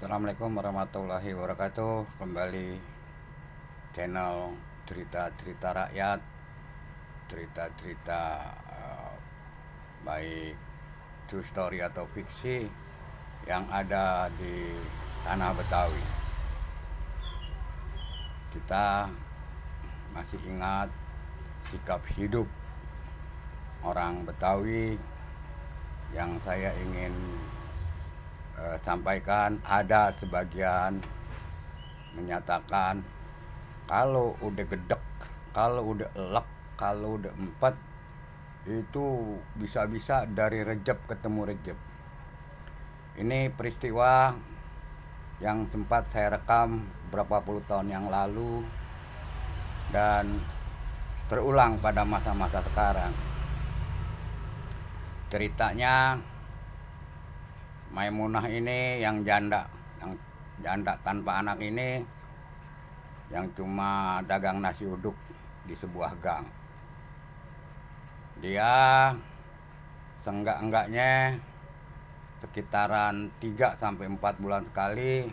Assalamualaikum warahmatullahi wabarakatuh. Kembali channel cerita-cerita rakyat, cerita-cerita baik true story atau fiksi yang ada di tanah Betawi. Kita masih ingat sikap hidup orang Betawi yang saya ingin sampaikan. Ada sebagian menyatakan kalau udah gedek, kalau udah elek, kalau udah empet itu bisa-bisa dari rejep ketemu rejep. Ini peristiwa yang sempat saya rekam berapa puluh tahun yang lalu dan terulang pada masa-masa sekarang. Ceritanya Maimunah ini yang janda tanpa anak ini, yang cuma dagang nasi uduk di sebuah gang. Dia seenggak-enggaknya sekitaran 3-4 bulan sekali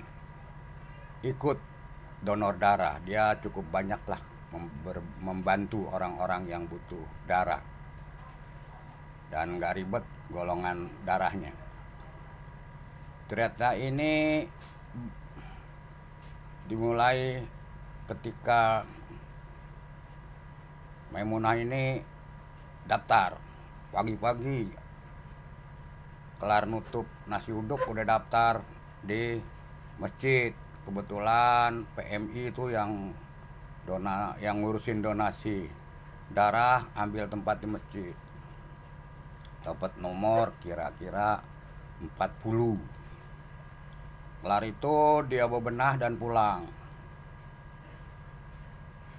ikut donor darah. Dia cukup banyak lah membantu orang-orang yang butuh darah dan gak ribet golongan darahnya. Cerita ini dimulai ketika Maimunah ini daftar pagi-pagi, kelar nutup nasi uduk udah daftar di masjid. Kebetulan PMI itu yang ngurusin donasi darah, ambil tempat di masjid. Dapat nomor kira-kira 40. Kelar itu dia bebenah dan pulang.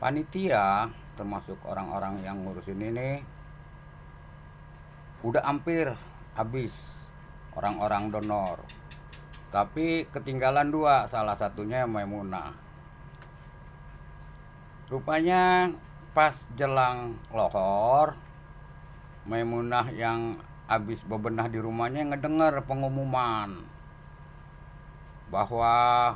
Panitia termasuk orang-orang yang ngurusin ini udah hampir habis orang-orang donor, tapi ketinggalan 2, salah satunya Maimunah. Rupanya pas jelang lohor, Maimunah yang habis bebenah di rumahnya ngedenger pengumuman bahwa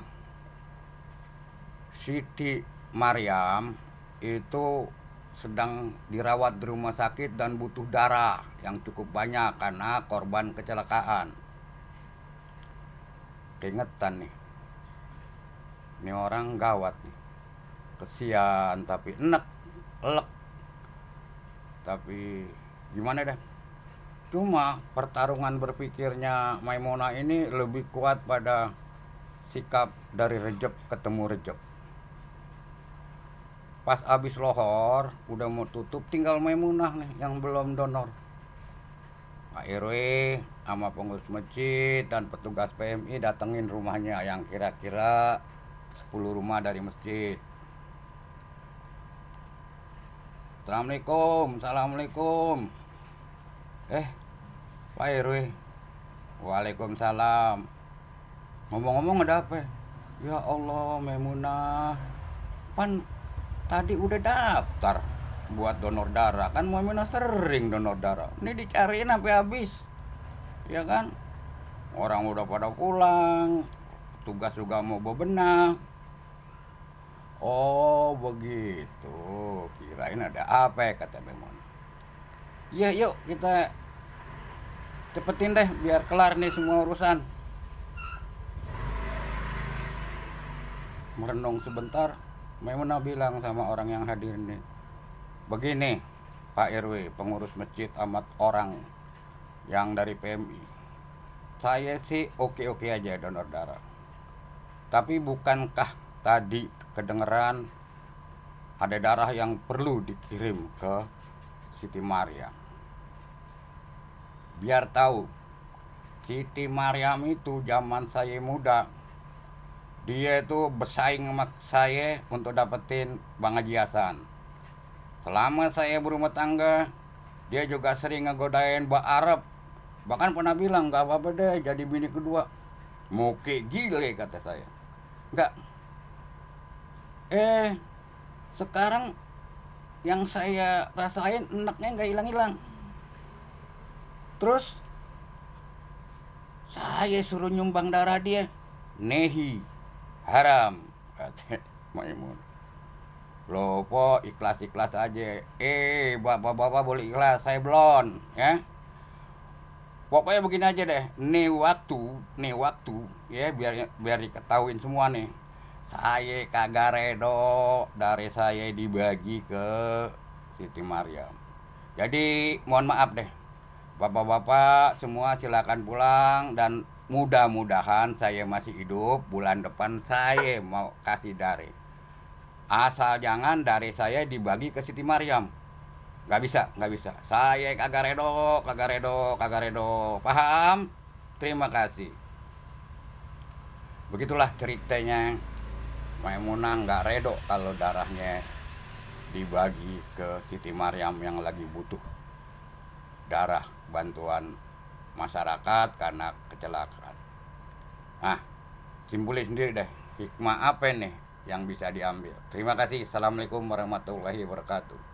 Siti Maryam itu sedang dirawat di rumah sakit dan butuh darah yang cukup banyak karena korban kecelakaan. Keingetan nih, ini orang gawat nih, kesian tapi elek, tapi gimana dah. Cuma pertarungan berpikirnya Maimunah ini lebih kuat pada sikap dari rejep ketemu rejep. Pas abis lohor udah mau tutup, tinggal Maimunah nih yang belum donor. Pak RW sama pengurus masjid dan petugas PMI datengin rumahnya yang kira-kira 10 rumah dari masjid. Assalamualaikum. Pak RW. Waalaikumsalam. Ngomong-ngomong ada apa? Ya Allah, Maimunah pan tadi udah daftar buat donor darah. Kan Maimunah sering donor darah. Ini dicariin sampai habis, ya kan? Orang udah pada pulang, tugas juga mau bebenah. Oh begitu, kirain ada apa ya, kata Maimunah. Ya yuk kita cepetin deh biar kelar nih semua urusan. Merenung sebentar, Maimunah bilang sama orang yang hadir nih, begini Pak RW, pengurus masjid amat orang yang dari PMI, saya sih oke-oke aja donor darah, tapi bukankah tadi kedengeran ada darah yang perlu dikirim ke Siti Maryam? Biar tahu, Siti Maryam itu zaman saya muda, dia itu bersaing sama saya untuk dapetin Bang Haji Hasan. Selama saya berumah tangga, dia juga sering ngegodain Mbak Arab. Bahkan pernah bilang, gak apa-apa deh jadi bini kedua. Muke gile, kata saya. Enggak. Sekarang yang saya rasain enaknya gak hilang-hilang. Terus saya suruh nyumbang darah dia. nehi haram, kata Maimun. Loh po, ikhlas-ikhlas aja. Bapak-bapak boleh ikhlas, saya belum, ya. Pokoknya begini aja deh, nih waktu, ya biar biar diketahuin semua nih. Saya kagak redo dari saya dibagi ke Siti Maryam. Jadi mohon maaf deh, bapak-bapak semua silakan pulang dan mudah-mudahan saya masih hidup bulan depan saya mau kasih dari. Asal jangan dari saya dibagi ke Siti Maryam. Nggak bisa, nggak bisa. Saya kagak redo, kagak redo, kagak redo. Paham? Terima kasih. Begitulah ceritanya. Maimunah nggak redo kalau darahnya dibagi ke Siti Maryam yang lagi butuh darah bantuan masyarakat karena kecelakaan. Nah, simpulin sendiri deh. Hikmah apa nih yang bisa diambil? Terima kasih. Assalamualaikum warahmatullahi wabarakatuh.